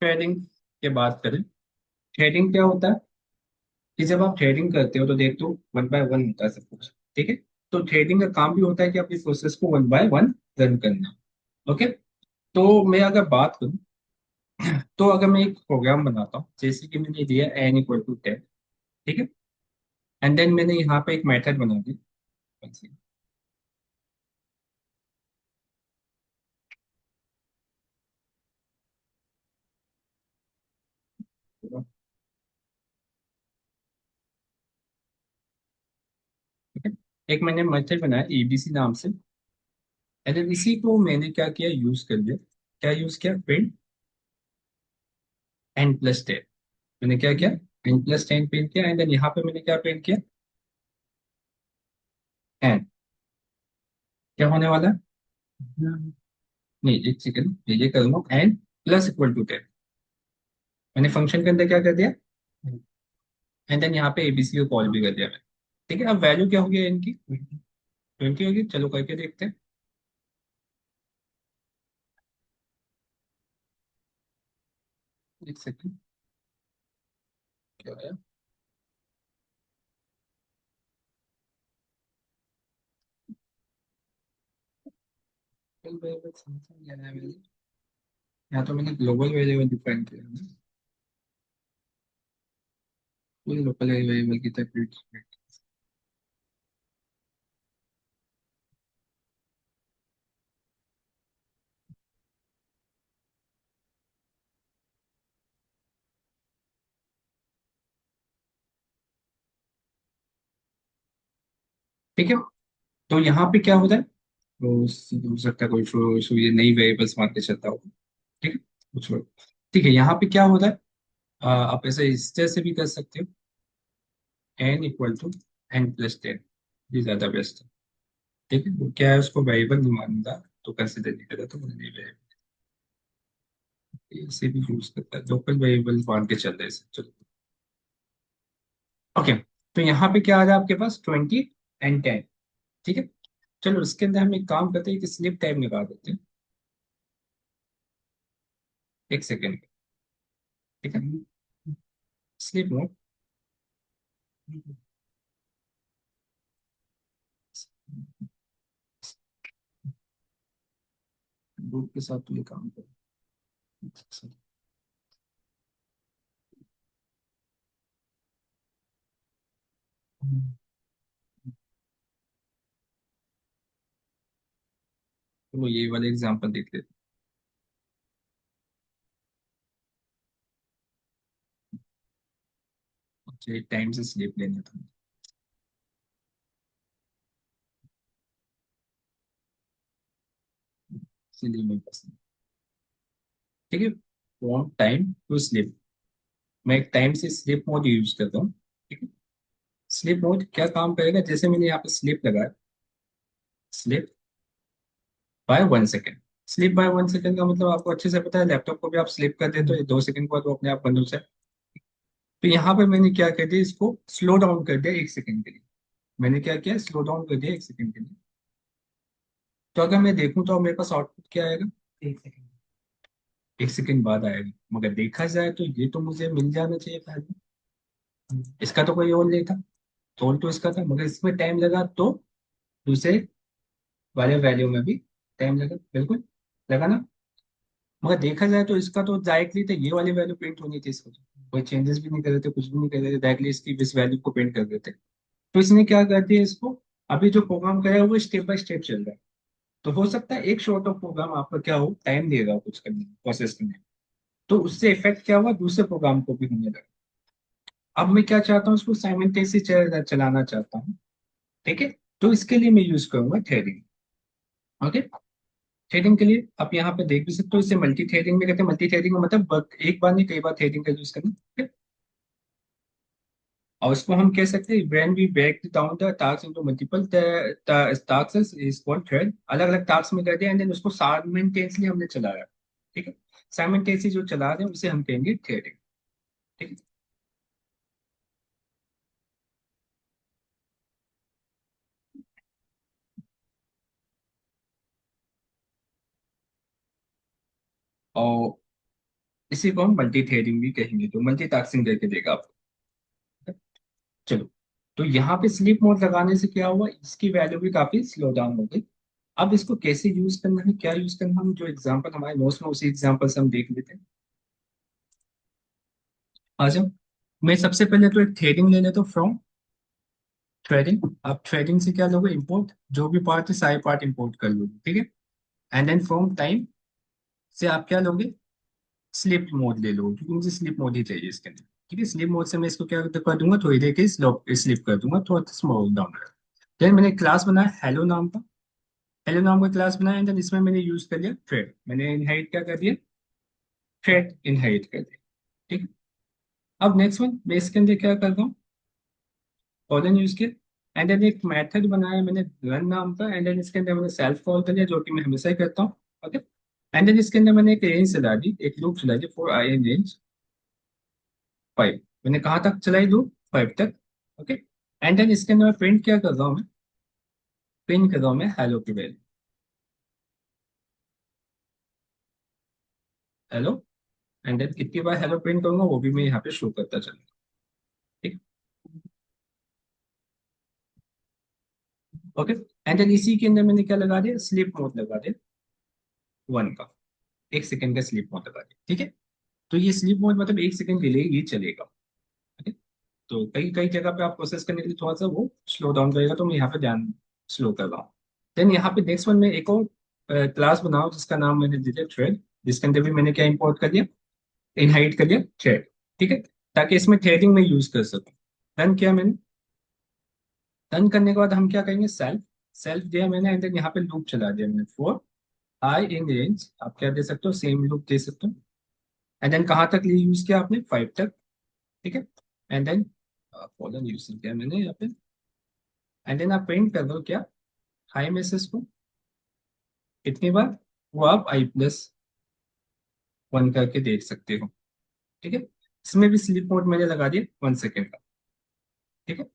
Threading की बात करें, थ्रेडिंग क्या होता है कि जब आप थ्रेडिंग करते हो तो देखते हो वन बाय वन होता है सब कुछ। ठीक है। तो थ्रेडिंग का काम भी होता है कि अपनी प्रोसेस को वन बाय वन रन करना। ओके। तो मैं अगर बात करूं, तो अगर मैं एक प्रोग्राम बनाता हूँ जैसे कि मैंने दिया n इक्वल टू 10। ठीक है। एंड देन मैंने यहाँ पे एक मेथड बना दी। ठीक है। एक मैंने मेथड बनाया एबीसी नाम से। एंड देन इसी को मैंने क्या किया, यूज कर लिया। क्या यूज किया, प्रिंट n+10। मैंने क्या किया, n+10 प्रिंट किया। एंड देन यहाँ पे मैंने क्या प्रिंट किया, n। क्या होने वाला है, नहीं एक सेकंड, ये करूंगा n+=10। मैंने फंक्शन के अंदर क्या कर दिया, एंड देन यहाँ पे एबीसी को कॉल भी कर दिया मैंने। ठीक है। अब वैल्यू क्या होगी n की, 20 होगी। चलो करके देखते हैं। एक सेकंड, क्या है, यहाँ तो मैंने ग्लोबल वेरिएबल डिफाइन किया है, फुल लोकल वेरिएबल की तरह। ठीक है। तो यहाँ पे क्या होता है, तो हो सकता है कोई ये नई वेरिएबल्स मान के चलता हो। ठीक है। कुछ ठीक है। यहाँ पे क्या होता है, आप ऐसे इस तरह से भी कर सकते हो, n=n+10। ये ज्यादा बेस्ट है। ठीक है। वो क्या है, उसको वेरिएबल नहीं मानूंगा तो कंसिडर नहीं करा, तो मैंने नहीं वेरिएबल इसे भी यूज करता है, लोकल वेरिएबल मान के चल रहे हैं इसे। चलो। ओके। तो यहाँ पे क्या आ रहा है आपके पास, 20 and 10। ठीक है। चलो इसके अंदर हम एक काम करते हैं कि स्लिप टाइम निकाल देते हैं। एक सेकेंड। ठीक है। स्लिप मोड, ग्रुप के साथ तो ये काम करो। चलो ये वाला एग्जांपल देख लेते हैं। मुझे टाइम से स्लिप लेना था, इसीलिए मैं पसंद। ठीक है। वांट टाइम टू स्लिप, मैं एक टाइम से स्लिप मोड यूज करता हूँ। ठीक है। स्लिप मोड क्या काम करेगा, जैसे मैंने यहाँ पे स्लिप लगाया, slip by 1 second. Slip by 1 second का मतलब आपको अच्छे से पता है, लैपटॉप को भी आप स्लिप कर दे तो ये 2 सेकेंड के बाद वो अपने आप बंद हो जाए। तो यहाँ पे मैंने क्या कर दिया, इसको स्लो डाउन कर दिया 1 सेकेंड के लिए। मैंने क्या किया, स्लो डाउन कर दिया 1 सेकेंड के लिए। तो अगर मैं देखूँ तो मेरे पास आउटपुट क्या आएगा, 1 सेकेंड, 1 सेकेंड बाद आएगा। मगर देखा जाए तो ये तो मुझे मिल जाना चाहिए पहले। इसका तो कोई और नहीं था, रोल तो इसका था, मगर इसमें टाइम लगा तो दूसरे वाले वैल्यू में भी टाइम लगा, बिल्कुल लगा ना। मगर देखा जाए तो इसका तो डायरेक्टली तो ये वाली वैल्यू प्रिंट होनी थी, इसको तो कोई चेंजेस भी नहीं कर रहे थे, कुछ भी नहीं कर रहे थे, डायरेक्टली इसकी इस वैल्यू को प्रिंट कर देते। तो इसने क्या कर दिया इसको, अभी जो प्रोग्राम कर रहा है वो स्टेप बाय स्टेप चल रहा है। तो हो सकता है एक शॉर्ट ऑफ प्रोग्राम आपका क्या हो, टाइम देगा कुछ करने में, प्रोसेस करने में। तो उससे इफेक्ट क्या हुआ, दूसरे प्रोग्राम को भी होने लगा। अब मैं क्या चाहता हूँ, उसको साइमल्टेनियसली चलाना चाहता हूँ। ठीक है। तो इसके लिए मैं यूज करूंगा थ्रेडिंग। ओके। थ्रेडिंग के लिए आप यहाँ पे देख भी सकते हो, इसे मल्टी थ्रेडिंग में कहते हैं। मल्टी थ्रेडिंग का मतलब एक बार नहीं कई बार थ्रेडिंग का यूज करना। ठीक है? और इसको हम कह सकते हैं when we break down the task into multiple tasks is called thread. अलग अलग टास्क में कर दिया एंड देन उसको साइमल्टेनियसली हमने चलाया। ठीक है। साइमल्टेनियसली जो चला रहे हैं उसे हम कहेंगे थ्रेडिंग। ठीक है। और इसी को हम मल्टी थ्रेडिंग भी कहेंगे, तो मल्टीटास्किंग करके देगा आपको। चलो, तो यहाँ पे स्लीप मोड लगाने से क्या हुआ, इसकी वैल्यू भी काफी स्लो डाउन हो गई। अब इसको कैसे यूज करना है, क्या यूज करना है, हम जो एग्जांपल हमारे नोट्स में उसी एग्जांपल से हम देख लेते हैं। आ जाओ, मैं सबसे पहले तो एक थ्रेडिंग ले लेता हूँ फ्रॉम थ्रेडिंग। आप थ्रेडिंग से क्या लोगे, इंपोर्ट, जो भी पार्ट है सारे पार्ट इंपोर्ट कर लोगे, ठीक है। एंड देन फ्रॉम टाइम से आप क्या लोगे, स्लीप मोड ले लो, क्योंकि मुझे स्लीप मोड ही चाहिए इसके अंदर। ठीक है, स्लीप मोड से मैं इसको क्या कर दूंगा, थोड़ी देर के स्लीप कर दूंगा, थोड़ा स्मॉल डाउन कर। देन मैंने क्लास बनाया हेलो नाम का, हेलो नाम का क्लास बनाया, एंड देन इसमें मैंने यूज कर लिया थ्रेड, मैंने इनहेरिट क्या कर दिया, थ्रेड इनहेरिट कर दिया। ठीक है, अब नेक्स्ट वन मैं इसके अंदर क्या करता हूँ, कॉलन यूज किया, एंड देन एक मेथड बनाया मैंने रन नाम का, एंड देन इसके अंदर मैंने सेल्फ कॉल कर लिया, जो कि मैं हमेशा ही करता हूँ। ओके, एंड देन इसके अंदर मैंने एक रेंज चला दी, एक लूप चला दी फॉर आई एन रेंज 5। मैंने कहाँ तक चलाई लूप, 5 तक। ओके, एंड देन इसके अंदर मैं प्रिंट क्या कर रहा हूँ, मैं प्रिंट कर रहा हूँ मैं हेलो की वैल्यू, हेलो। एंड देन कितनी बार हेलो प्रिंट करूंगा वो भी मैं यहाँ पे शो करता चलूंगा। ठीक, ओके, एंड देन इसी के अंदर मैंने क्या लगा दिया, स्लीप मोड लगा दिया 1 का, 1 सेकंड का स्लीप मोड लगा दिया। ठीक है, तो ये स्लीप मोड मतलब 1 सेकंड के लिए ये चलेगा। ठीक है, तो कई कई जगह पे आप प्रोसेस करने के लिए थोड़ा सा वो स्लो डाउन करेगा, तो मैं यहाँ पे ध्यान स्लो कर रहा हूँ। देन यहाँ पे नेक्स्ट वन में एक और क्लास बनाओ जिसका नाम मैंने दिया थ्रेड, जिसके अंदर भी मैंने क्या इंपोर्ट कर दिया, इनहाइट कर दिया थ्रेड। ठीक है, ताकि इसमें थ्रेडिंग में यूज कर सकूँ। डन किया मैंने, डन करने के बाद हम क्या करेंगे, सेल्फ, सेल्फ दिया मैंने, एंड देन यहाँ पे लूप चला दिया मैंने फॉर आई इन रेंज, आप क्या दे सकते हो, सेम लूप दे सकते हो। एंड देन कहाँ तक यूज किया आपने, 5 तक। ठीक है, एंड देन कॉलन यूज किया मैंने यहाँ पे, एंड देन आप प्रिंट कर दो क्या, हाई मैसेज को कितनी बार, वो आप i+1 करके देख सकते हो। ठीक है, इसमें भी स्लीप मोड मैंने लगा दिया 1 सेकेंड का। ठीक है,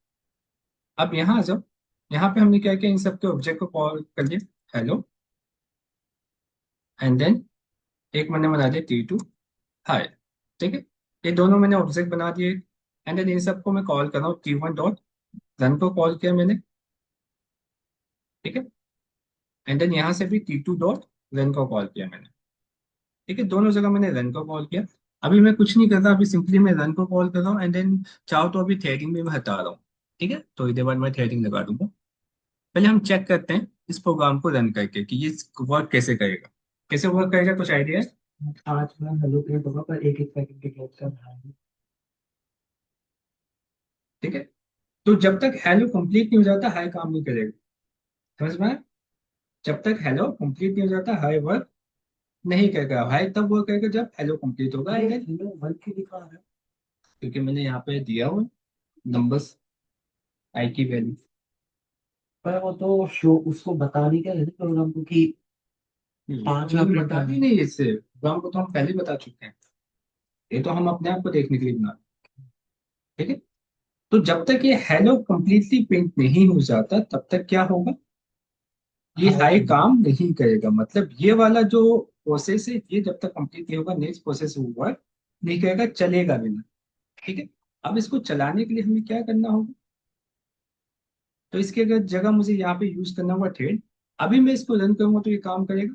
अब यहाँ आ जाओ, यहाँ पे हमने क्या किया, इन सबके ऑब्जेक्ट को कॉल कर लिया हेलो, एंड देन एक मैंने बना दिया T2 हाय। ठीक है, ये दोनों मैंने ऑब्जेक्ट बना दिए, एंड देन इन सबको मैं कॉल कर रहा हूँ T1 डॉट रन को कॉल किया मैंने। ठीक है, एंड देन यहाँ से भी T2 डॉट रन को कॉल किया मैंने। ठीक है, दोनों जगह मैंने रन को कॉल किया। अभी मैं कुछ नहीं करता, अभी सिंपली मैं रन को कॉल कर रहा हूँ, एंड देन चाहो तो अभी थ्रेडिंग में मैं हटा रहा हूँ। ठीक है, तो इधर बाद मैं थ्रेडिंग लगा दूंगा। पहले हम चेक करते हैं इस प्रोग्राम को रन करके कि ये वर्क कैसे करेगा, कैसे वर्क करेगा, कुछ आइडिया है। आज मैं हेलो प्रिंट होगा पर एक एक सेकंड के गैप का रहा है। ठीक है, तो जब तक हेलो कंप्लीट नहीं हो जाता हाई काम नहीं करेगा, समझ में आया? जब तक हेलो कंप्लीट नहीं हो जाता हाई वर्क नहीं करेगा, हाई तब वर्क करेगा जब हेलो कंप्लीट होगा, ये एंड देन हेलो वर्क की दिखा रहा है। क्योंकि मैंने यहाँ पे दिया हुआ नंबर्स, आई की वैल्यू। पर वो तो शो उसको बताने का है ना प्रोग्राम को कि 5 में नहीं प्रिंट बता होना दी है। नहीं, इससे प्रोग्राम को तो हम पहले ही बता चुके हैं, ये तो हम अपने आप को देखने के लिए बना रहे हैं। ठीक है, तो जब तक ये हेलो कंप्लीटली प्रिंट नहीं हो जाता तब तक क्या होगा, ये हाय हाई चलेगा। काम नहीं करेगा, मतलब ये वाला जो प्रोसेस है ये जब तक कंप्लीट नहीं होगा नेक्स्ट प्रोसेस वर्क नहीं करेगा, चलेगा भी नहीं। ठीक है, अब इसको चलाने के लिए हमें क्या करना होगा, तो इसके अगर जगह मुझे यहाँ पे यूज करना होगा थ्रेड, अभी मैं इसको रन करूंगा तो ये काम करेगा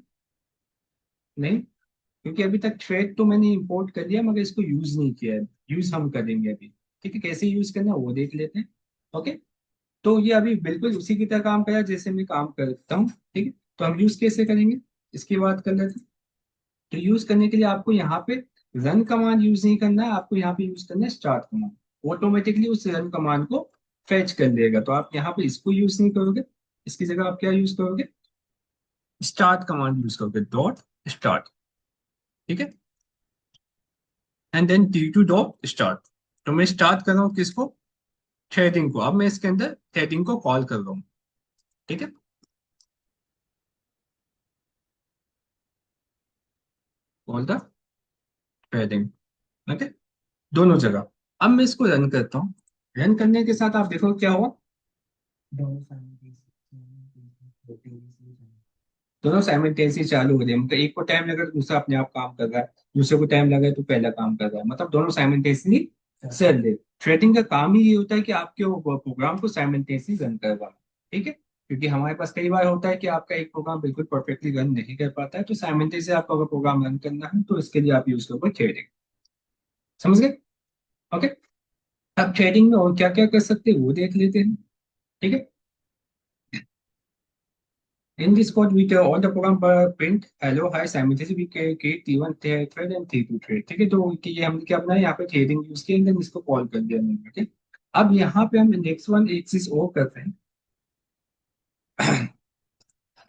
नहीं, क्योंकि अभी तक थ्रेड तो मैंने इंपोर्ट कर लिया मगर इसको यूज नहीं किया है, यूज हम करेंगे अभी। ठीक है, कैसे यूज करना है वो देख लेते हैं। ओके, तो ये अभी बिल्कुल उसी की तरह काम करेगा जैसे मैं काम करता हूँ। ठीक है, तो हम यूज कैसे करेंगे इसकी बात कर लेते हैं। तो यूज करने के लिए आपको यहाँ पे रन कमांड यूज नहीं करना है, आपको यहाँ पे यूज करना है स्टार्ट कमांड, ऑटोमेटिकली उस रन कमांड को फेच कर लेगा। तो आप यहाँ पे इसको यूज नहीं करोगे, इसकी जगह आप क्या यूज करोगे, स्टार्ट कमांड यूज करोगे, डॉट स्टार्ट। ठीक है, and then T2 dot start. तो मैं स्टार्ट कर रहा हूँ किसको, थ्रेडिंग को, अब मैं इसके अंदर थ्रेडिंग को कॉल कर रहा हूँ। ठीक है, कॉल द थ्रेडिंग। ओके, दोनों जगह। अब मैं इसको रन करता हूँ, रन करने के साथ आप देखो क्या हुआ, दोनों साइड दोनों साइमल्टेनियसली चालू हो जाए, मतलब एक को टाइम लगा तो दूसरा अपने आप काम कर रहा है, दूसरे को टाइम लगा तो पहला काम कर रहा है, मतलब दोनों साइमल्टेनियसली चल रहे। थ्रेडिंग का काम ही ये होता है कि आपके वो प्रोग्राम को साइमल्टेनियसली रन करवाना। ठीक है, क्योंकि हमारे पास कई बार होता है कि आपका एक प्रोग्राम बिल्कुल परफेक्टली रन नहीं कर पाता है, तो साइमल्टेनियसली आपको अगर प्रोग्राम रन करना है तो इसके लिए आप यूज करोगे थ्रेडिंग। समझ गए? ओके। अब थ्रेडिंग में और क्या क्या कर सकते हैं वो देख लेते हैं। ठीक है। In this code, we tell all the program print hello hi simultaneously we can create T1 thread and T2 thread। ठीक है, तो ये हमने क्या अपना यहाँ पे थ्रेडिंग यूज किया, देन इसको कॉल कर दिया हमने। ठीक। अब यहाँ पे हम नेक्स्ट वन एक चीज और करते हैं।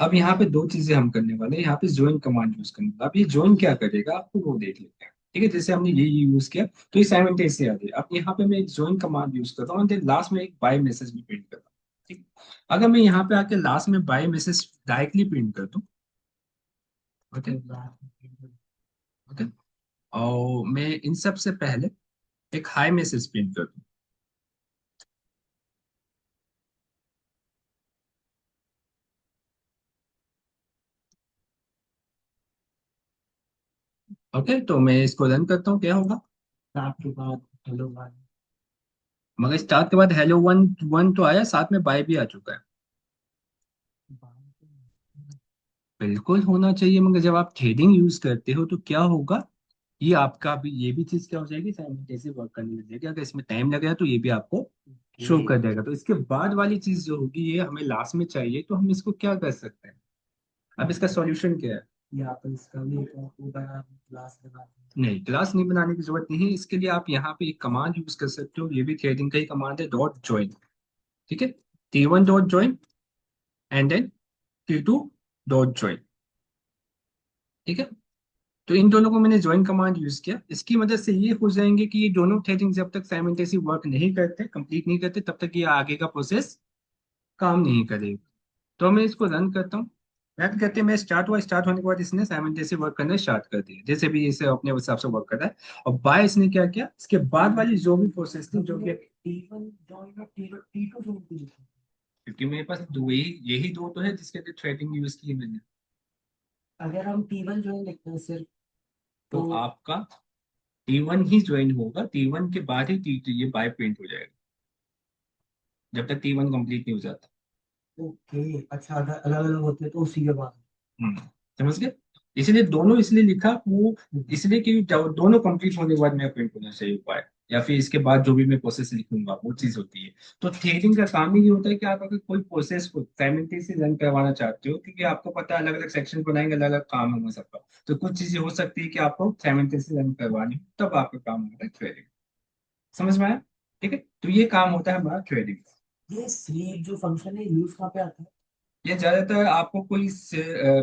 अब यहाँ पे दो चीजें हम करने वाले हैं, यहाँ पे ज्वाइन कमांड यूज करने वाला। अब ये ज्वाइन क्या करेगा आपको वो देख लेते हैं। ठीक है, जैसे हमने ये यूज किया तो ये साइमल्टेनियसली आ गई। अब यहाँ पे मैं एक ज्वाइन कमांड यूज करता हूँ, देन लास्ट में एक बाय मैसेज भी प्रिंट करता हूँ। ठीक। अगर मैं यहाँ पे आके लास्ट में बाय मैसेज डायरेक्टली प्रिंट कर दूँ, ओके ओके, और मैं इन सब से पहले एक हाई मैसेज प्रिंट कर दूँ। ओके, तो मैं इसको रन करता हूँ, क्या होगा? आपके बाद हेलो वन। मगर स्टार्ट के बाद हेलो वन वन तो आया, साथ में बाय भी आ चुका है। बिल्कुल होना चाहिए, मगर जब आप थ्रेडिंग यूज करते हो तो क्या होगा, ये आपका भी ये भी चीज क्या हो जाएगी, साइमल्टेनियसली वर्क करने लग जाएगी। अगर इसमें टाइम लगेगा तो ये भी आपको शो कर देगा। तो इसके बाद वाली चीज जो होगी ये हमें लास्ट में चाहिए, तो हम इसको क्या कर सकते हैं? अब इसका सॉल्यूशन क्या है? या तो इसका भी एक आपको बना क्लास बना नहीं, क्लास नहीं बनाने की जरूरत नहीं है। इसके लिए आप यहाँ पे एक कमांड यूज कर सकते हो, ये भी थ्रेडिंग का ही कमांड है, डॉट ज्वाइन। ठीक है, T1 dot join and then T2 dot join. ठीक है, तो इन दोनों को मैंने ज्वाइन कमांड यूज किया। इसकी मदद से ये हो जाएंगे कि ये दोनों थ्रेडिंग जब तक साइमल्टेनियसली वर्क नहीं करते, कंप्लीट नहीं करते, तब तक ये आगे का प्रोसेस काम नहीं करेगा। तो मैं इसको रन करता हूँ। रन करते मैं स्टार्ट हुआ, स्टार्ट होने के बाद इसने साइमल्टेनियसली वर्क करना स्टार्ट कर दिया, जैसे भी इसे अपने हिसाब से वर्क कर रहा है। और बाय इसने क्या किया, इसके बाद वाली जो भी प्रोसेस थी, जो भी, T1 जॉइन और T2 जॉइन। क्योंकि मेरे पास दो ही, यही दो तो है जिसके लिए थ्रेडिंग यूज की है मैंने। अगर हम T1 जॉइन लिखते हैं सिर्फ तो तो आपका T1 ही ज्वाइन होगा, T1 के बाद ही T2 ये बाय प्रिंट हो जाएगा, जब तक T1 कंप्लीट नहीं हो जाता। ओके। अच्छा, अगर अलग अलग होते हैं तो उसी के बाद। हम्म, समझ गए? इसलिए दोनों इसलिए लिखा वो, इसलिए कि दोनों कंप्लीट होने के बाद मेरा प्रिंट होना चाहिए उपाय, या फिर इसके बाद जो भी मैं प्रोसेस लिखूंगा वो चीज होती है। तो थ्रेडिंग का काम ही ये होता है कि आप अगर कोई प्रोसेस को साइमल्टेनियसली रन करवाना चाहते हो, क्योंकि आपको पता है अलग अलग सेक्शन बनाएंगे, अलग अलग काम होगा सबका, तो कुछ चीजें हो सकती है कि आपको साइमल्टेनियसली रन करवानी हो, तब आपका काम होता है थ्रेडिंग। समझ में आया? ठीक है, तो ये काम होता है हमारा थ्रेडिंग। ये स्लीप जो फंक्शन है यूज कहाँ पे आता है? ये ज्यादातर आपको कोई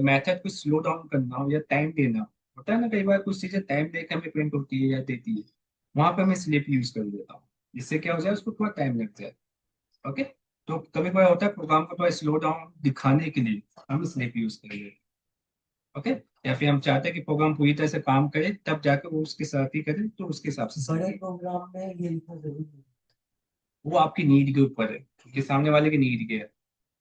मेथड को स्लो डाउन करना हो या टाइम देना हो, होता है ना, कई बार कुछ चीजें टाइम देकर हमें प्रिंट होती है या देती है, वहां पे मैं स्लिप यूज कर देता हूँ, जिससे क्या हो जाए उसको थोड़ा टाइम लग जाए। ओके, तो कभी कभी होता है प्रोग्राम को थोड़ा स्लो डाउन दिखाने के लिए हम स्लिप यूज करेंगे। ओके, या फिर हम चाहते हैं कि प्रोग्राम पूरी तरह से काम करे तब जाकर वो उसके साथ ही करे, तो उसके हिसाब से बड़े slip। प्रोग्राम में ये लिखना जरूरी है। वो आपकी नीड के ऊपर है कि सामने वाले की नीड क्या है।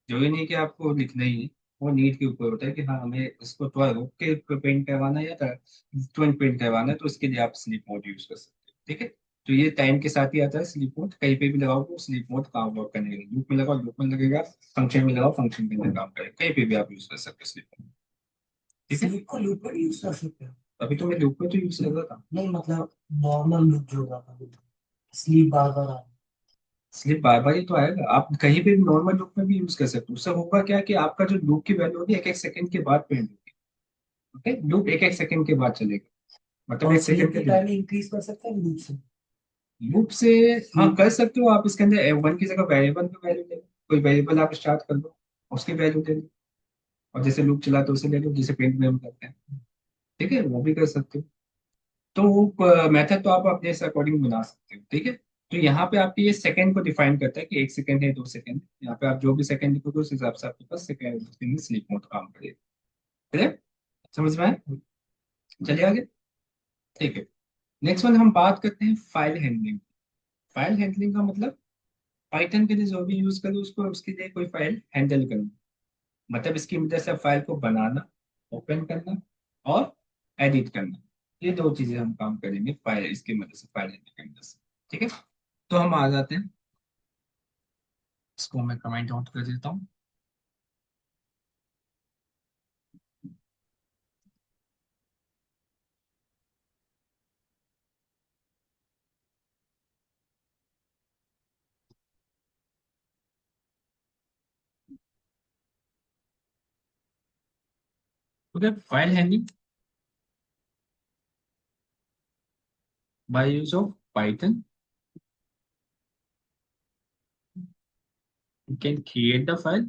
जरूरी नहीं कि आपको लिखना ही है, वो नीड के ऊपर होता है कि हाँ हमें इसको थोड़ा रोक के पेंट करवाना है या तुरंत पेंट करवाना है, तो इसके लिए आप स्लीप मोड यूज कर सकते हो। ठीक है, तो ये टाइम के साथ ही आता है स्लीप मोड, कहीं पे भी लगाओ तो स्लीप मोड काम वर्क करने लगेगा, लूप में लगाओ लूप में लगेगा, फंक्शन में लगाओ फंक्शन के अंदर काम करेगा, कहीं पे भी आप यूज कर सकते हो स्लीप मोड। ठीक है, स्लीप को लूप में यूज कर सकते हो? अभी तो मैं लूप में तो यूज कर रहा था। नहीं मतलब नॉर्मल लूप जो होगा था, स्लीप बार बार आ स्लीप बार बार ही तो आएगा, आप कहीं पे भी नॉर्मल लूप में भी यूज कर सकते हो। उससे होगा क्या कि आपका जो लूप की वैल्यू होगी एक एक सेकंड के बाद प्रिंट होगी। ओके, लूप एक एक सेकंड के बाद चलेगा, मतलब और एक स्लीप सेकंड की के टाइम इंक्रीज कर सकते हैं लूप से? लूप से। हाँ स्लीप। कर सकते हो आप, इसके अंदर वन की जगह वेरिएबल का वैल्यू ले लो, कोई वेरिएबल आप स्टार्ट कर लो, उसकी वैल्यू ले लो, और जैसे लूप चला तो उसे ले लो, जैसे पेंट में हम करते हैं। ठीक है, वो भी कर सकते हो। तो वो मेथड तो आप अपने से अकॉर्डिंग बना सकते हो। ठीक है, तो यहाँ पे आपके ये सेकंड को डिफाइन करता है कि एक सेकंड है, 2 सेकंड, यहाँ पे आप जो भी सेकंड लिखोगे उस हिसाब से आपके पास सेकंड स्लीप मोड काम करेगा। क्लियर? समझ में आया? चलिए आगे। ठीक है, नेक्स्ट वन हम बात करते हैं फाइल हैंडलिंग। फाइल हैंडलिंग का मतलब पाइथन के लिए जो भी यूज करो उसको, उसके लिए कोई फाइल हैंडल करना। मतलब इसकी मदद से फाइल को बनाना, ओपन करना और एडिट करना, ये दो चीजें हम काम करेंगे फाइल इसकी मदद से, फाइल के मदद से। ठीक है, तो हम आ जाते हैं, इसको मैं कमेंट आउट कर देता हूँ। Okay, file handling by use of Python, you can create the file,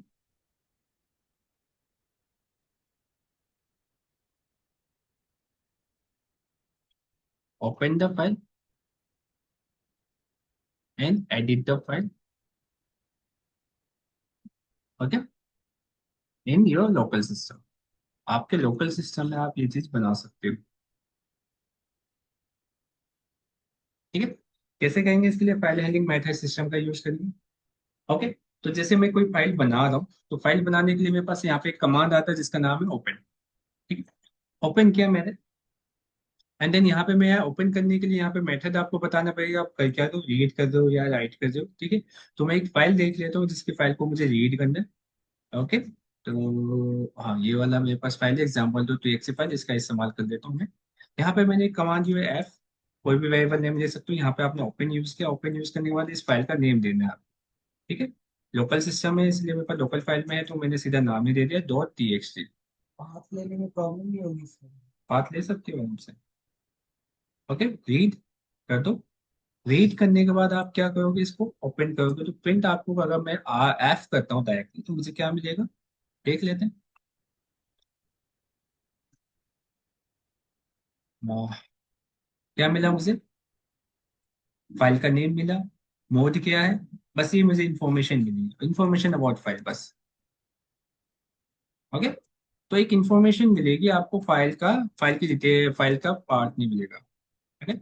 open the file and edit the file, okay, in your local system। आपके लोकल सिस्टम में आप ये चीज बना सकते हो। ठीक है, कैसे करेंगे इसके लिए, फाइल हैंडलिंग मेथड सिस्टम का यूज करेंगे। ओके, तो जैसे मैं कोई फाइल बना रहा हूँ, तो फाइल बनाने के लिए मेरे पास यहाँ पे एक कमांड आता है जिसका नाम है ओपन। ठीक है, ओपन किया मैंने, एंड देन यहाँ पे मैं ओपन करने के लिए यहाँ पे मेथड आपको बताना पड़ेगा, आप कर क्या दो, रीड कर दो या राइट कर दो। ठीक है, तो मैं एक फाइल देख लेता हूँ जिसकी फाइल को मुझे रीड करना है। ओके, तो हाँ, ये वाला मेरे पास फाइल है एग्जाम्पल दो टू एक्स फाइल, इसका इस्तेमाल कर लेता हूँ मैं। यहाँ पे मैंने एक कमांड जो है एफ, कोई भी वेरिएबल नेम दे सकते हो। यहाँ पे आपने ओपन यूज किया, ओपन यूज करने के बाद इस फाइल का नेम देना है। ठीक है, लोकल सिस्टम है इसलिए मेरे पास लोकल फाइल में है, तो मैंने सीधा नाम ही दे दिया डॉट टी एक्स टी। हाथ लेने में प्रॉब्लम नहीं होगी सर? बात ले सकते हो हमसे। ओके, रीड कर दो। रीड करने के बाद आप क्या करोगे, इसको ओपन करोगे तो प्रिंट आपको, अगर मैं एफ करता हूँ डायरेक्टली तो मुझे क्या मिलेगा, देख लेते हैं। क्या मिला मुझे, फाइल का नेम मिला, मोड क्या है, बस ये मुझे इन्फॉर्मेशन मिली, इन्फॉर्मेशन अबाउट फाइल बस। ओके, तो एक इन्फॉर्मेशन मिलेगी आपको फाइल का, फाइल की डिटेल, फाइल का पार्ट नहीं मिलेगा। ठीक है,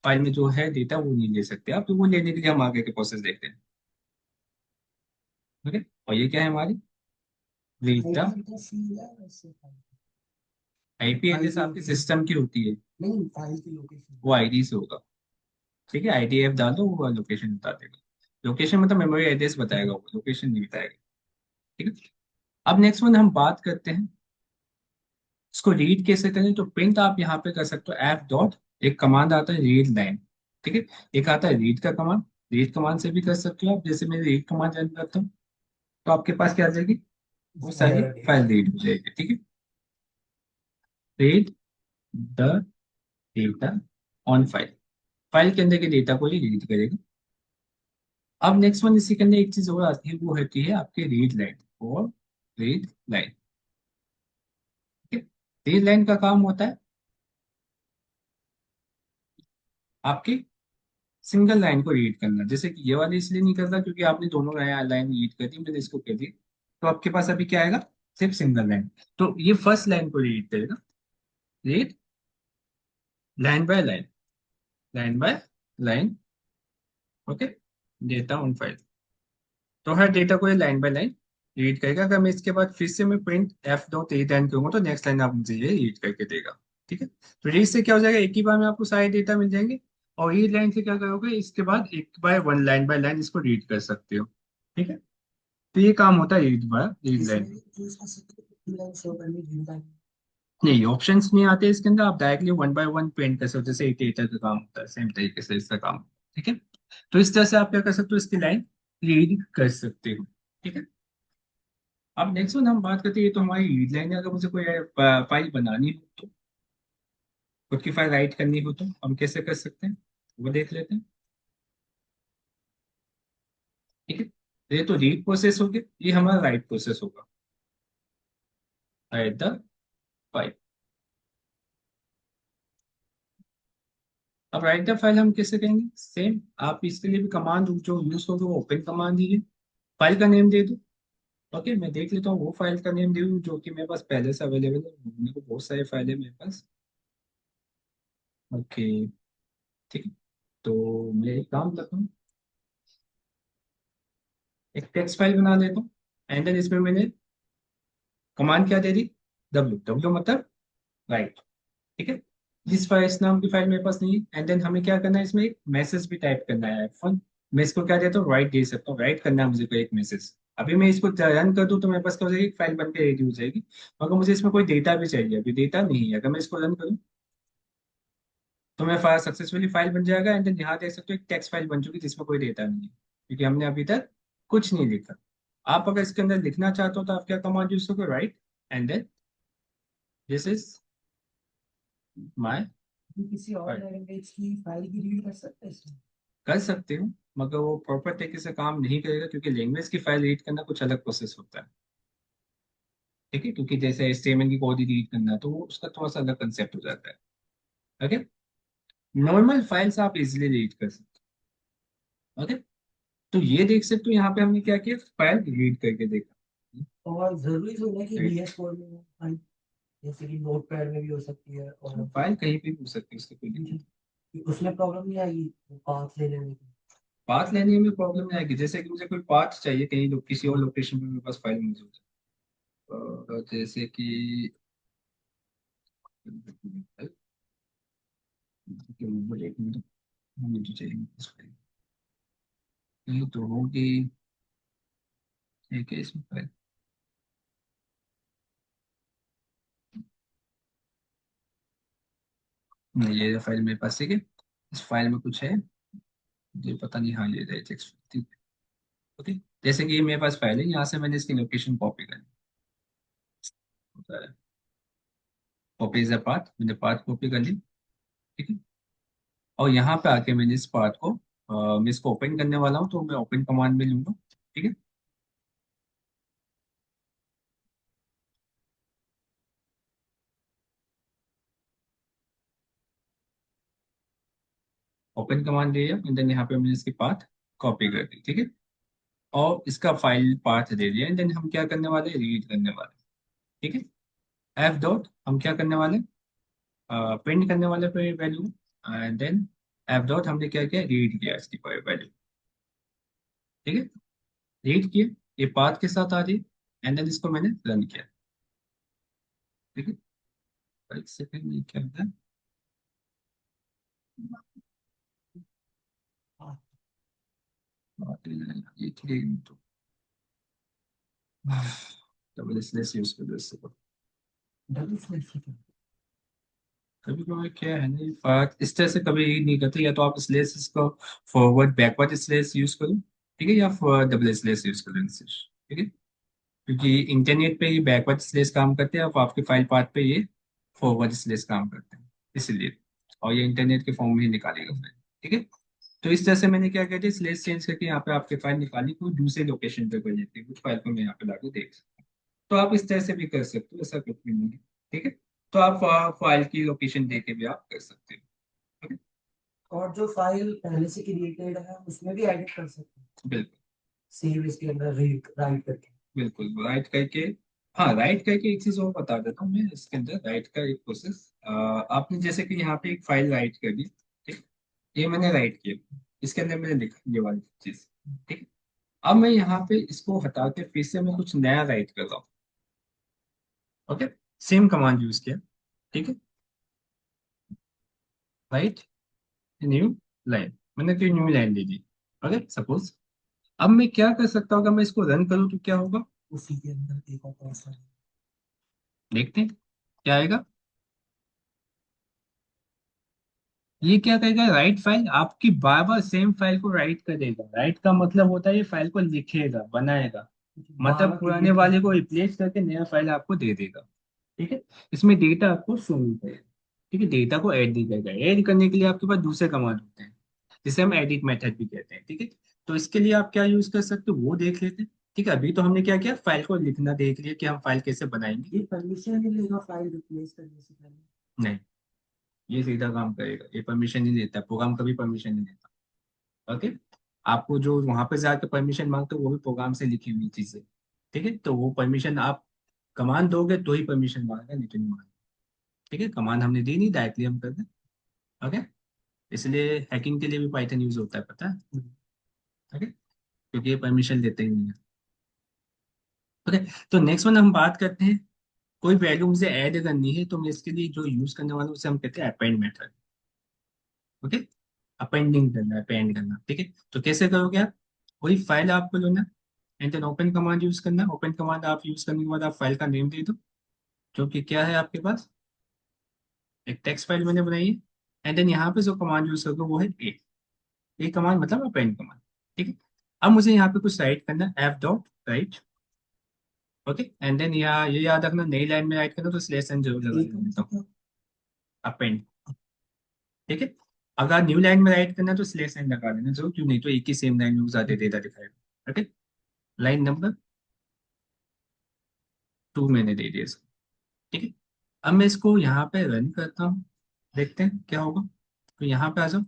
फाइल में जो है डेटा वो नहीं ले सकते आप, तो वो लेने के लिए हम आगे के प्रोसेस देखते हैं। ओके, और ये क्या है हमारी डेटा, आईडी का फील्ड है वैसे फाइल। आईपी फाइल एड्रेस की आपके लोकेशन। सिस्टम की होती है, नहीं, फाइल की लोकेशन। वो आईडी से होगा। ठीक है, आईडीएफ डाल दो, वो लोकेशन बता देगा। लोकेशन मतलब मेमोरी एड्रेस बताएगा, वो लोकेशन नहीं बताएगा। ठीक है, अब नेक्स्ट वन हम बात करते हैं, इसको रीड कैसे करें। तो प्रिंट आप यहाँ पे कर सकते हो एफ डॉट, एक कमांड आता है रीड लाइन। ठीक है, एक आता है रीड का कमांड, रीड कमांड से भी कर सकते हो आप, जैसे मैं रीड कमांड रन करता हूँ तो आपके पास क्या आ जाएगी, वो सारी फाइल रीड हो जाएगी। ठीक है, read the data on file, file के अंदर के डेटा को ही रीड करेगा। अब नेक्स्ट वन इसी के अंदर एक चीज और आती है, वो होती है आपकी रीड लाइन और रीड लाइन। ठीक है, रीड लाइन का काम होता है आपकी सिंगल लाइन को रीड करना, जैसे कि ये वाली इसलिए नहीं करता क्योंकि आपने दोनों लाइन रीड कर दी, मैंने इसको कर दी, तो आपके पास अभी क्या आएगा, सिर्फ सिंगल लाइन। तो ये फर्स्ट लाइन को रीड करेगा, read line by line, line by line. Okay, data on file, तो हर डेटा को ये लाइन बाय लाइन रीड करेगा। अगर मैं इसके बाद फिर से मैं print F dot read line करूंगा तो नेक्स्ट लाइन आप मुझे ये रीड करके देगा। ठीक है, तो रीड से क्या हो जाएगा, एक ही बार में आपको सारे डेटा मिल जाएंगे। और रीड लाइन से क्या करोगे, इसके बाद एक बाय लाइन इसको रीड कर सकते हो। ठीक है, तो ये काम होता है रीड बाय रीड इसमें लाइन। भी चूज कर सकते हो कि लाइन शो करनी है। नहीं, ऑप्शंस नहीं आते इसके अंदर, आप directly one by one print कर सकते हो, जैसे एक डेटा का काम होता है सेम तरीके से इसका काम। ठीक है, तो इस तरह से आप क्या कर सकते हो, इसकी लाइन रीड कर सकते हो। ठीक है, अब नेक्स्ट वन हम बात करते हैं, ये तो हमारी रीड लाइन है। अगर मुझे कोई फाइल बनानी हो तो, खुद की फाइल राइट करनी हो तो हम कैसे कर सकते हैं, वो देख लेते हैं। ठीक है, ये तो रीड प्रोसेस हो गया, ये हमारा राइट प्रोसेस होगा, राइट द फाइल। अब राइट द फाइल हम कैसे करेंगे, सेम आप इसके लिए भी कमांड जो यूज होगा वो ओपन कमांड दीजिए, फाइल का नेम दे दो। ओके, मैं देख लेता हूँ वो फाइल का नेम दे दूँ जो कि मेरे पास पहले से अवेलेबल है, मेरे को बहुत सारे फाइल है मेरे पास। ओके, ठीक है, तो मैं एक काम करता हूँ, एक टेक्स्ट फाइल बना लेता हूँ, एंड देन इसमें मैंने कमांड क्या दे दी, डब्ल्यू, डब्ल्यू मतलब राइट। ठीक है, इस नाम की फाइल मेरे पास नहीं है। एंड देन हमें क्या करना है, इसमें एक मैसेज भी टाइप करना है F1। मैं इसको क्या देता हूँ, राइट दे सकता हूँ, राइट करना है मुझे कोई एक मैसेज। अभी मैं इसको रन कर दूं तो मेरे पास क्या हो जाएगी, फाइल बन के रेडी हो जाएगी। मगर मुझे इसमें कोई डेटा भी चाहिए, अभी डेटा नहीं है। अगर मैं इसको रन करूँ तो मैं फाइल सक्सेसफुली फाइल बन जाएगा। एंड देन यहाँ देख सकते हो एक टेक्स्ट फाइल बन चुकी है जिसमें कोई डेटा नहीं है, क्योंकि हमने अभी तक कुछ नहीं लिखा। आप अगर इसके अंदर लिखना चाहते हो तो आप क्या कमांड यूज करोगे, write and then this is my हम किसी और फाइल। लैंग्वेज की फाइल की रीड कर सकते हैं इसमें? कर सकते हो, मगर वो प्रॉपर तरीके से काम नहीं करेगा, क्योंकि लैंग्वेज की फाइल रीड करना कुछ अलग प्रोसेस होता है। ठीक है, क्योंकि जैसे HTML की कोड रीड करना है तो वो उसका थोड़ा सा अलग कंसेप्ट हो जाता है। ओके, नॉर्मल फाइल्स आप इजिली रीड कर सकते हो। ओके, तो ये देख सकते हो यहाँ पे हमने क्या किया, फाइल रीड करके देखा। और जरूरी थोड़ा है कि राइट, VS कोड में हो फाइल, जैसे कि नोट पैड में भी हो सकती है, और फाइल कहीं भी हो सकती है, उसका कोई दिक्कत नहीं। उसमें प्रॉब्लम नहीं आएगी पाथ ले लेने की? पाथ लेने में प्रॉब्लम नहीं आएगी, जैसे कि मुझे कोई पाथ चाहिए कहीं किसी और लोकेशन पे मेरे पास फाइल मौजूद है। जैसे कि एक मिनट, मुझे चाहिए इस फाइल, ये तो होगी, ठीक है इसमें फाइल, नहीं ये फाइल मेरे पास, ठीक है। इस फाइल में कुछ है मुझे पता नहीं, हाँ ये रहे टेक्स्ट, ठीक है। ओके, जैसे कि ये मेरे पास फाइल है, यहाँ से मैंने इसकी लोकेशन कॉपी कर ली, कॉपी इज अ पाथ, मैंने पाथ कॉपी कर ली। ठीक है, और यहाँ पे आके मैंने इस पाथ को मैं इसको ओपन करने वाला हूँ, तो मैं ओपन कमांड में लूंगा। ठीक है, ओपन कमांड दिया एंड देन यहाँ पे मैंने इसकी पाथ कॉपी कर दी। ठीक है, और इसका फाइल पाथ दे दिया एंड देन हम क्या करने वाले, रीड करने वाले। ठीक है, एफ डॉट हम क्या करने वाले, प्रिंट करने वाले पे value. And then F dot हमने क्या किया, रीड किया इसकी वैल्यू। ठीक है, रीड किया, ये पाथ के साथ आ रही, एंड देन इसको मैंने रन किया। ठीक है, एक सेकंड में क्या होता है, हाँ, ये ठीक तो डबल स्लैश यूज कर दो इससे। डबल स्लैश की क्या? कभी कभी क्या है ना, ये बात इस तरह से कभी नहीं करते, या तो आप स्लैश इसको फॉरवर्ड बैकवर्ड स्लैश यूज करो, ठीक है, या डबल स्लैश यूज करो इनसे। ठीक है, क्योंकि इंटरनेट पे ये बैकवर्ड स्लैश काम करते हैं, और आपके फाइल पाथ पे ये फॉरवर्ड स्लैश काम करते हैं, इसलिए। और ये इंटरनेट के फॉर्म में ही निकालेगा फिर। ठीक है, तो इस तरह से मैंने क्या किया, स्लैश चेंज करके यहाँ पे आपके फाइल निकाली, कोई दूसरे लोकेशन पे कर देती है, कुछ फाइल को मैं यहाँ पे लाके देख सकता हूँ। तो आप इस तरह से भी कर सकते हो, ऐसा कुछ भी नहीं है। ठीक है, तो आप फाइल की लोकेशन दे के भी आप कर सकते हो। Okay? और जो फाइल पहले से क्रिएटेड है उसमें भी एडिट कर सकते हैं, बिल्कुल, सेव इसके अंदर रीड राइट करके? बिल्कुल राइट करके। हाँ, राइट करके एक चीज और बता देता हूँ मैं, इसके अंदर राइट का एक प्रोसेस। आपने जैसे कि यहाँ पे एक फाइल राइट कर दी, ठीक, ये मैंने राइट किया, इसके अंदर मैंने लिखा ये वाली चीज। ठीक, अब मैं यहाँ पे इसको हटा के फिर से मैं कुछ नया राइट कर रहा हूँ। ओके, सेम कमांड यूज किया। ठीक है, राइट न्यू लाइन, मैंने कोई न्यू लाइन दे दी। ओके, सपोज अब मैं क्या कर सकता हूँ, अगर मैं इसको रन करूँ तो क्या होगा, उसी के अंदर एक और फाइल। देखते हैं क्या आएगा। ये क्या करेगा, राइट फाइल आपकी बार बार सेम फाइल को राइट करेगा। राइट का मतलब होता है ये फाइल को लिखेगा, बनाएगा, बार मतलब बार पुराने क्रिएट वाले करते को हैं। रिप्लेस करके नया फाइल आपको दे देगा। ठीक है, इसमें डेटा आपको शो नहीं करेगा। ठीक है, डेटा को ऐड नहीं करेगा। ऐड करने के लिए आपके पास दूसरे कमांड होते हैं, जिसे हम एडिट मेथड भी कहते हैं। ठीक है, तो इसके लिए आप क्या यूज कर सकते हो वो देख लेते हैं। ठीक है, अभी तो हमने क्या किया, फाइल को लिखना देख लिया कि हम फाइल कैसे बनाएंगे। ये परमिशन नहीं लेगा फाइल रिप्लेस करने से पहले? नहीं, ये सीधा काम करेगा, ये परमिशन नहीं देता, प्रोग्राम कभी परमिशन नहीं देता। ओके, आपको जो वहां पे जाकर परमिशन मांगते हो वो भी प्रोग्राम से लिखी हुई चीजें। ठीक है, तो वो परमिशन आप कमांड दोगे तो ही परमिशन मांगेगा, नहीं तो नहीं मांगेगा। ठीक है, कमांड हमने दी नहीं, डायरेक्टली हम कर दें। ओके, इसलिए हैकिंग के लिए भी पाइथन यूज होता है, पता है। ओके, क्योंकि ये परमिशन देते ही नहीं है। ओके। तो नेक्स्ट वन हम बात करते हैं, कोई वैल्यू मुझे ऐड करनी है तो मैं इसके लिए जो यूज करने वाला हूँ उसे हम कहते हैं अपेंड मेथड। ओके। अपेंडिंग करना, अपेंड करना, ठीक है। तो कैसे करोगे आप, कोई फाइल आपको लेना, and then open command use करना। ओपन कमांड आप यूज करने के बाद आप फाइल का नेम दे दो, जो कि क्या है आपके पास, एक टेक्स्ट फाइल मैंने बनाई है। एंड देन यहाँ पे जो कमांड यूज करोगे वो है ए कमांड, मतलब अपेंड कमांड, ठीक है। अब मुझे यहाँ पे कुछ राइट करना है, F dot write. Okay. And then यहाँ ये याद रखना, नई लाइन में राइट करना तो स्लैश एन जरूर लगा एक देता हूँ, अपेंड, ठीक है। अगर न्यू लाइन में राइट करना है तो स्लैश एन लगा देना जरूर, क्यों नहीं तो एक ही सेम लाइन में ज्यादा डेटा दिखाएगा। ओके। लाइन नंबर 2 मैंने दे दिया इसको, ठीक है। अब मैं इसको यहाँ पे रन करता हूँ, देखते हैं क्या होगा। तो यहाँ पे आ जाओ,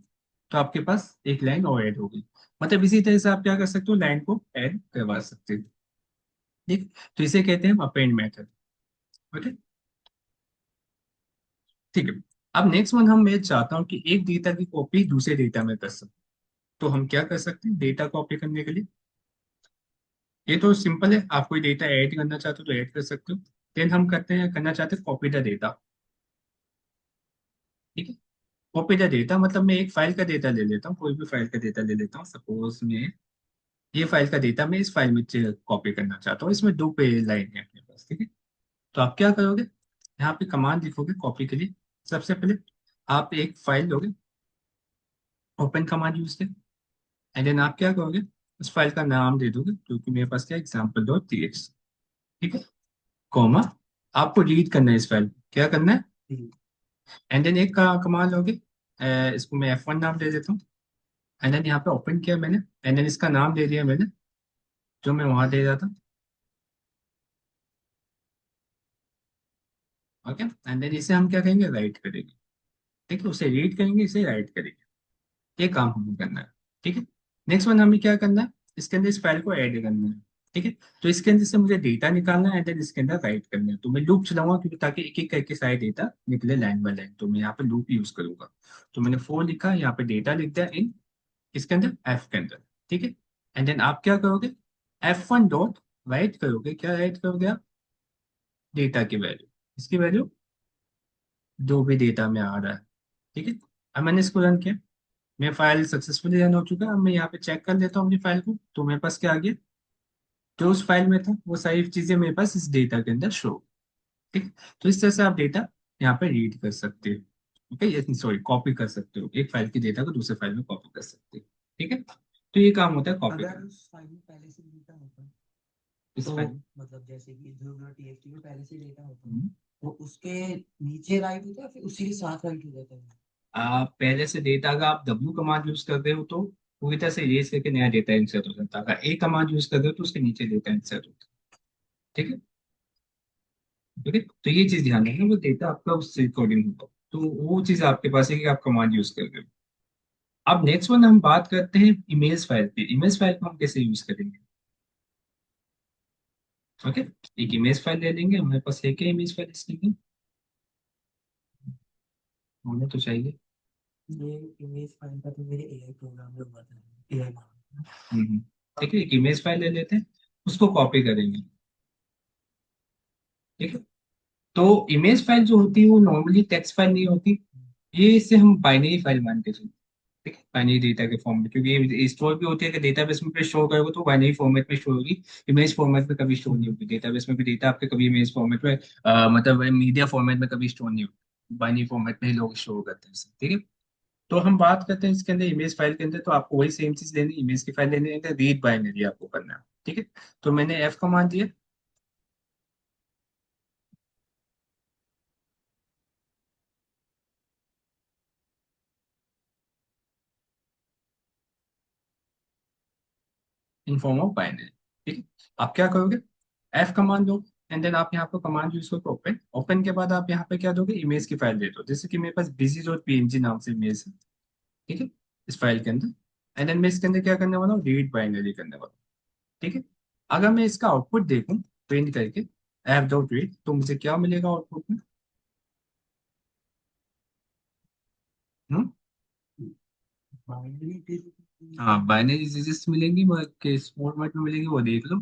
तो आपके पास एक लाइन और ऐड होगी। मतलब इसी तरह से आप क्या कर सकते हो, लाइन को ऐड करवा सकते हो, ठीक। तो इसे कहते हैं अपेंड मेथड। ओके, ठीक है। अब नेक्स्ट वन हम, मैं चाहता हूँ कि एक डेटा की कॉपी दूसरे डेटा में कर सकते, तो हम क्या कर सकते हैं डेटा कॉपी करने के लिए। ये तो सिंपल है, आप कोई डेटा ऐड करना चाहते हो तो ऐड कर सकते हो। देन हम करते हैं, करना चाहते हैं कॉपी द डेटा, ठीक है। कॉपी द डेटा मतलब मैं एक फाइल का डेटा ले लेता हूँ, कोई भी फाइल का डेटा ले लेता हूँ, सपोज मैं ये फाइल का डेटा मैं इस फाइल में कॉपी करना चाहता हूँ, इसमें दो पेज लाइन है अपने पास, ठीक है। तो आप क्या करोगे, यहाँ पे कमांड लिखोगे कॉपी के लिए। सबसे पहले आप एक फाइल लोगे, ओपन कमांड यूज करें, एंड देन आप क्या करोगे, उस फाइल का नाम दे दोगे, क्योंकि मेरे पास क्या एग्जाम्पल डॉट टीएक्स, ठीक है, कॉमा। आपको रीड करना है इस फाइल, क्या करना है, एंड देन एक का कमांड लोगे, इसको मैं F1 नाम दे देता हूँ। एंड देन यहाँ पे ओपन किया मैंने, एंड देन इसका नाम दे दिया मैंने, जो मैं वहां दे रहा था। ओके। एंड देन इसे हम क्या करेंगे, राइट करेंगे, ठीक है। उसे रीड करेंगे, इसे राइट करेंगे, ये काम हमें करना है, ठीक है। नेक्स्ट वन हमें क्या करना है, इसके अंदर इस फाइल को ऐड करना है, ठीक है। तो इसके अंदर से मुझे डेटा निकालना है, एंड देन इसके अंदर राइट करना है। तो मैं लूप चलाऊंगा, क्योंकि ताकि एक एक करके सारे डेटा निकले लाइन बाय लाइन, तो मैं यहाँ पे लूप यूज करूंगा। तो मैंने 4 लिखा, यहाँ पे डेटा लिख दिया इन इसके अंदर, एफ के अंदर, ठीक है। एंड देन आप क्या करोगे, F1 डॉट राइट करोगे, क्या राइट करोगे आप, डेटा की वैल्यू, इसकी वैल्यू जो भी डेटा में आ रहा है, ठीक है। अब मैंने इसको रन किया, मेरा फाइल सक्सेसफुली रन हो चुका है। अब मैं यहाँ पे चेक कर लेता हूँ अपनी फाइल को, तो मेरे पास क्या आ गया, जो उस फाइल में था वो सारी चीजें मेरे पास इस डेटा के अंदर शो, ठीक है। तो इस तरह से आप डेटा यहाँ पे रीड कर सकते हो, ओके, सॉरी कॉपी कर सकते हो, एक फाइल की डेटा को दूसरे फाइल में कॉपी कर सकते हो, ठीक है। तो ये काम होता है कॉपी अगर करना उस फाइल में पहले से डेटा होता है, इस तो फाइल मतलब जैसे कि ध्रुव डॉट टीएक्सटी में पहले से डेटा होता है, में। तो उसके नीचे राइट होता है फिर उसी के साथ राइट हो जाता है। आप पहले से डेटा का आप W कमांड यूज करते हो तो पूरी तरह से इरेज करके नया डेटा इंसर्ट हो जाता है। अगर A कमांड यूज करते हो तो उसके नीचे डेटा इंसर्ट होता है, ठीक है। ठीक है, तो ये चीज ध्यान रखना, वो डेटा आपका उससे अकॉर्डिंग होगा, तो वो चीज आपके पास है कि आप कमांड यूज करते हो। अब नेक्स्ट वन हम बात करते हैं इमेज फाइल पे। इमेज फाइल को हम कैसे यूज करेंगे, ओके। एक इमेज फाइल ले लेंगे, हमारे पास है क्या इमेज फाइल, इसके लिए होना तो चाहिए। ये इमेज फाइल का तो मेरे एआई प्रोग्राम में हुआ था, एआई। हम्म, ठीक है, एक इमेज फाइल ले लेते हैं, उसको कॉपी करेंगे, ठीक है। तो इमेज फाइल जो होती है वो नॉर्मली टेक्स्ट फाइल नहीं होती, ये इसे हम बाइनरी फाइल मानते हैं, ठीक है, बाइनरी डेटा के फॉर्म में, क्योंकि ये स्टोर भी होती है कि डेटाबेस में स्टोर करोगे तो बाइनरी फॉर्मेट में स्टोर होगी, इमेज फॉर्मेट में कभी स्टोर नहीं होगी। डेटाबेस में भी डेटा आपके कभी इमेज फॉर्मेट में मतलब मीडिया फॉर्मेट में कभी स्टोर नहीं होगी, बाइनरी फॉर्मेट में ही लोग स्टोर करते हैं इसे, ठीक है। तो हम बात करते हैं इसके अंदर इमेज फाइल के अंदर, तो आपको वही सेम चीज लेनी, इमेज की फाइल लेनी है, रीड बाइनरी आपको करना है, ठीक है। तो मैंने एफ कमांड दिया, इन फॉर्म ऑफ बाइनरी, ठीक है। आप क्या करोगे, एफ कमांड दो, एंड देन आप यहाँ पर कमांड यूज करोगे ओपन। ओपन के बाद आप यहाँ पे क्या दोगे, इमेज की फाइल दे दो, जैसे कि मेरे पास बिजी डॉट पीएनजी नाम से इमेज है, ठीक है, इस फाइल के अंदर। एंड देन मैं इसके अंदर क्या करने वाला हूँ, रीड बाइनरी करने वाला हूँ, ठीक है। अगर मैं इसका आउटपुट देखूँ प्रिंट करके, एफ डॉट रीड, तो मुझे क्या मिलेगा आउटपुट में, हम्म? बाइनरी फिर हाँ, बाइनरी डिजिट्स मिलेंगी, वो किस फॉर्मेट में मिलेंगी वो देख लो।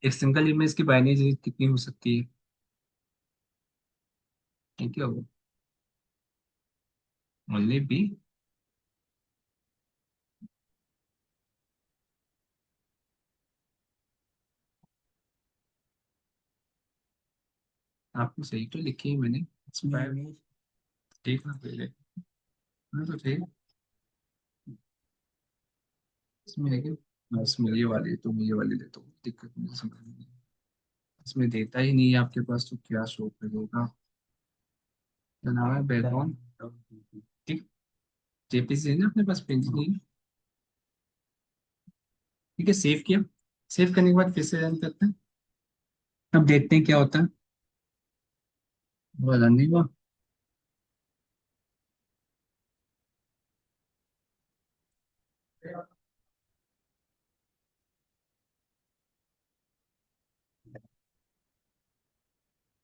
एक सिंगल इमेज की बाइनरी कितनी हो सकती है? ठीक है, वो ओनली बी। आपने सही तो लिखी है मैंने, इसमें देखना पहले। हाँ तो ठीक है। इसमें है कि हाँ, इसमें ये वाली तो मैं ये वाली लेता हूँ, दिक्कत मुझे समझ में नहीं। इसमें देता ही नहीं है आपके पास, तो क्या शो करेगा? क्या नाम है, बैकग्राउंड? ठीक। जेपीसी है ना अपने पास, पेंसिल नहीं है? ठीक है, सेव किया। सेव करने के बाद फिर से रन करते हैं। अब देखते हैं क्या होता है। वो रन नहीं हुआ।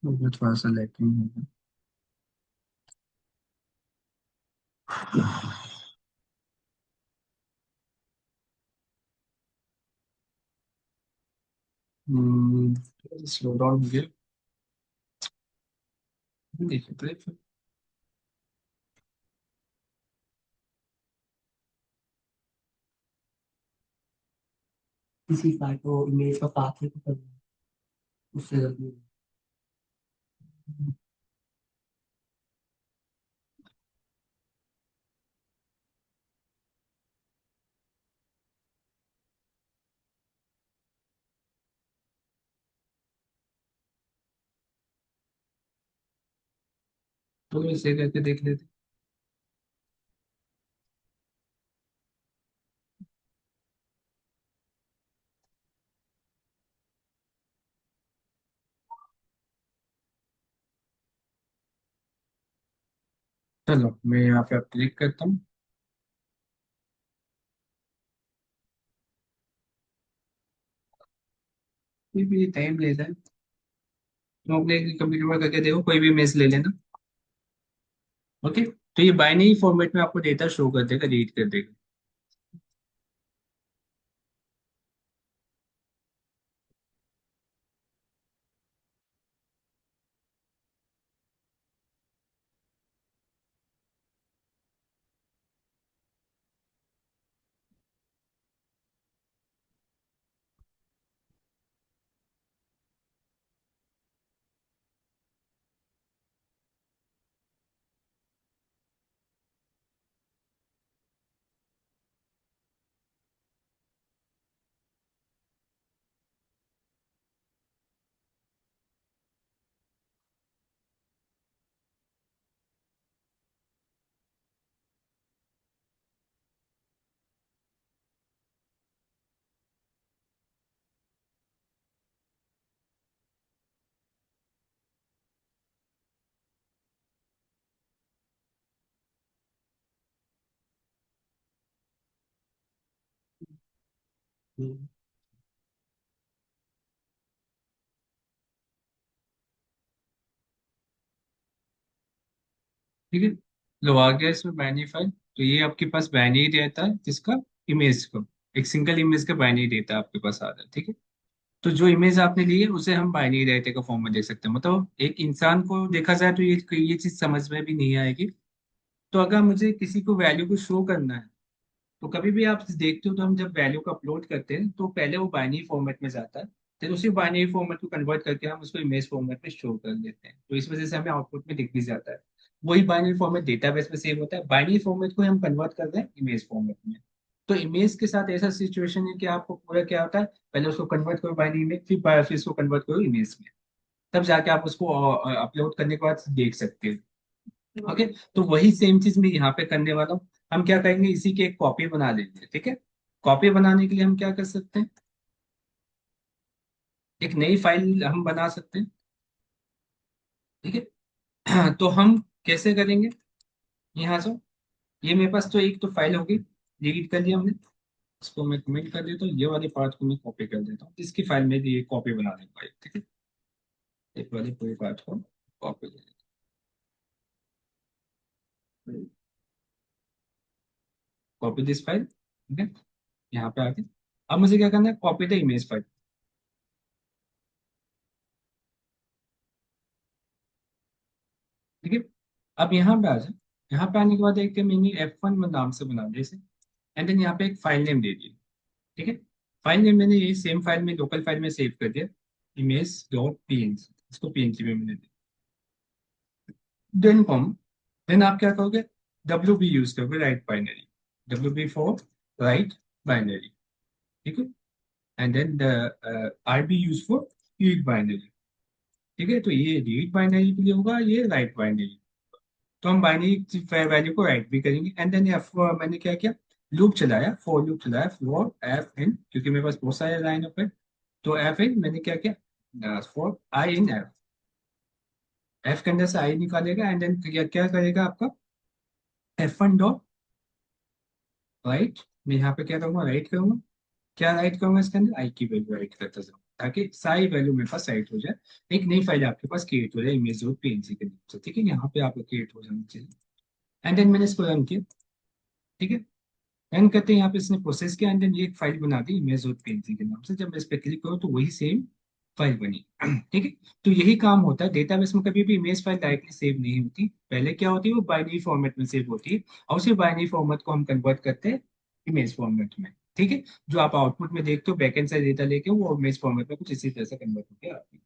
वो थोड़ा सा लैकिंग होगा। स्लो डाउन हो गया। देखिए तो फिर किसी फाइल को इमेज का पाथ है तो उससे जरूरी तो ऐसे करके देख लेते। चलो मैं यहाँ पे अब क्लिक करता हूँ। ये भी टाइम लेता है। तो अपने कंप्यूटर में करके देखो, कोई भी इमेज ले लेना। ओके, तो ये बाइनरी फॉर्मेट में आपको डेटा शो कर देगा, रीड कर देगा। है। ठीक है, लो आ गया इसमें बाइनरी फाइल। तो ये आपके पास बाइनरी रहता है जिसका, इमेज को, एक सिंगल इमेज का बाइनरी रहता है आपके पास आ रहा है। ठीक है, तो जो इमेज आपने ली है उसे हम बाइनरी डाटा का फॉर्म में देख सकते हैं। मतलब एक इंसान को देखा जाए तो ये चीज समझ में भी नहीं आएगी। तो अगर मुझे किसी को वैल्यू को शो करना है, तो कभी भी आप देखते हो तो हम जब वैल्यू को अपलोड करते हैं तो पहले वो बाइनरी फॉर्मेट में जाता है। फिर उसी बाइनरी फॉर्मेट को कन्वर्ट करके हम उसको इमेज फॉर्मेट में शो कर देते हैं, तो इस वजह से हमें आउटपुट में दिख भी जाता है। वही बाइनरी फॉर्मेट डेटाबेस में सेव होता है, बाइनरी फॉर्मेट को हम कन्वर्ट कर दें इमेज फॉर्मेट में। तो इमेज के साथ ऐसा सिचुएशन है कि आपको पूरा क्या होता है, पहले उसको कन्वर्ट करो बाइनरी में, फिर उसको कन्वर्ट करो इमेज में। तब जाके आप उसको अपलोड करने के बाद देख सकते हैं। ओके, तो वही सेम चीज मैं यहाँ पे करने वाला हूँ। हम क्या करेंगे, इसी की एक कॉपी बना लेंगे। ठीक है, कॉपी बनाने के लिए हम क्या कर सकते हैं, एक नई फाइल हम बना सकते हैं। ठीक है, तो हम कैसे करेंगे, यहाँ से, ये मेरे पास तो एक तो फाइल होगी, डिलीट कर दिया हमने। इसको मैं कमेंट कर देता हूँ, ये वाले पार्ट को मैं कॉपी कर देता हूँ, इसकी फाइल में भी ये कॉपी बना देंगे। ठीक है, एक वाले पूरे पार्ट को कॉपी कर देते हैं। Copy this file. ठीक है, यहाँ पे आके अब मुझे क्या करना है, कॉपी द इमेज फाइल। अब यहाँ पे आ जाए। यहाँ पे आने के बाद एक मैंने F1 में नाम से बना दिया इसे। एंड देन यहाँ पे एक फाइल नेम दे दिया। ठीक है। फाइल नेम मैंने यही सेम फाइल में, लोकल फाइल में सेव कर दिया, इमेज.png। इसको पीएनजी में मैंने दिया। देन आप क्या करोगे, डब्ल्यू बी यूज करोगे, write binary. W B for write binary. ठीक है। And then R B use for read binary. ठीक है। तो ये रीड बाइनरी के लिए होगा, ये राइट बाइनरी। तो हम बाइनरी वैल्यू को राइट भी करेंगे। एंड देन एफ मैंने क्या किया, लूप चलाया, फॉर लूप चलाया फॉर एफ इन, क्योंकि मेरे पास बहुत सारे लाइन पे। तो एफ इन मैंने क्या किया, for I in F. F के अंदर से आई निकालेगा। एंड देन क्या क्या करेगा आपका, F1 डॉट राइट। मैं यहाँ पे क्या करूँगा, राइट करूंगा। क्या राइट करूंगा इसके अंदर, आई की वैल्यू राइट करता जाऊँ, ताकि सारी वैल्यू मेरे पास राइट हो जाए। एक नई फाइल आपके पास क्रिएट हो जाए इमेज डॉट पीएनजी के नाम से। ठीक है। यहाँ पे आपको क्रिएट हो जाना चाहिए। एंड देन मैंने इसको रन किया। ठीक है। रन करते हैं, यहाँ पे इसने प्रोसेस किया। एंड देन ये एक फाइल बना दी इमेज डॉट पीएनजी के नाम से। जब मैं इस पे क्लिक करूँ तो वही सेम फाइल बनी। ठीक है। तो यही काम होता है डेटाबेस में, कभी भी इमेज फाइल डायरेक्टली सेव नहीं होती। पहले क्या होती है, वो बाइनरी फॉर्मेट में सेव होती है, और उसी बाइनरी फॉर्मेट को हम कन्वर्ट करते हैं इमेज फॉर्मेट में। ठीक है। जो आप आउटपुट में देखते हो बैकएंड से डेटा लेके, वो इमेज फॉर्मेट में कुछ इसी तरह से कन्वर्ट होकर आती है।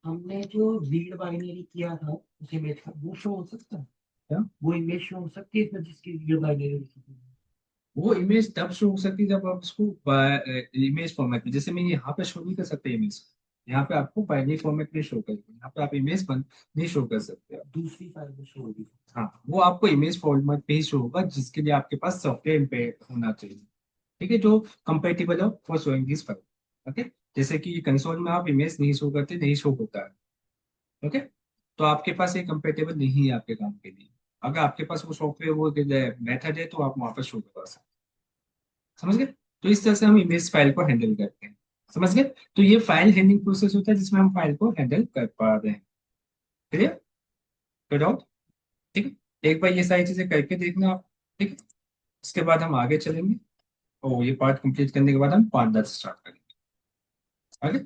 हमने जो रीड बाइनरी किया था उस इमेज का, वो शो हो सकता है? क्या? वो इमेज शो हो सकती है इसमें जिसकी रीड बाइनरी लिखी थी? वो इमेज तब शो हो सकती है जब आप उसको इमेज फॉर्मेट में, जैसे मैं यहाँ पे शो नहीं कर सकता इमेज। यहाँ पे आपको बाइनरी फॉर्मेट में शो करेगा, यहाँ पे आप इमेज बन नहीं शो कर सकते। दूसरी फाइल में शो होगी? हाँ, वो आपको इमेज फॉर्मेट पे ही शो होगा, जिसके लिए आपके पास सॉफ्टवेयर इम्पेयर होना चाहिए। ठीक है। जो कंपेटिबल हो for showing this file. Okay. जैसे कि कंसोल में आप इमेज नहीं शो करते, नहीं शो होता है। ओके। तो आपके पास ये कंपेटेबल नहीं है आपके काम के लिए। अगर आपके पास वो सॉफ्टवेयर, वो मेथड है, तो आप वहां पर शो करवा सकते हैं। समझ गए? तो इस तरह से हम इमेज फाइल को हैंडल करते हैं। समझ गए? तो ये फाइल हैंडलिंग प्रोसेस होता है, जिसमें हम फाइल को हैंडल कर पा रहे हैं। क्लियर? Good out. ठीक है। एक बार ये सारी चीजें करके देखना आप। ठीक है। उसके बाद हम आगे चलेंगे, और ये पार्ट कंप्लीट करने के बाद हम पार्ट 10 स्टार्ट करेंगे आगे।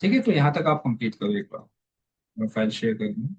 ठीक है। तो यहाँ तक आप कंप्लीट करो एक बार। मैं फाइल शेयर कर दूँ।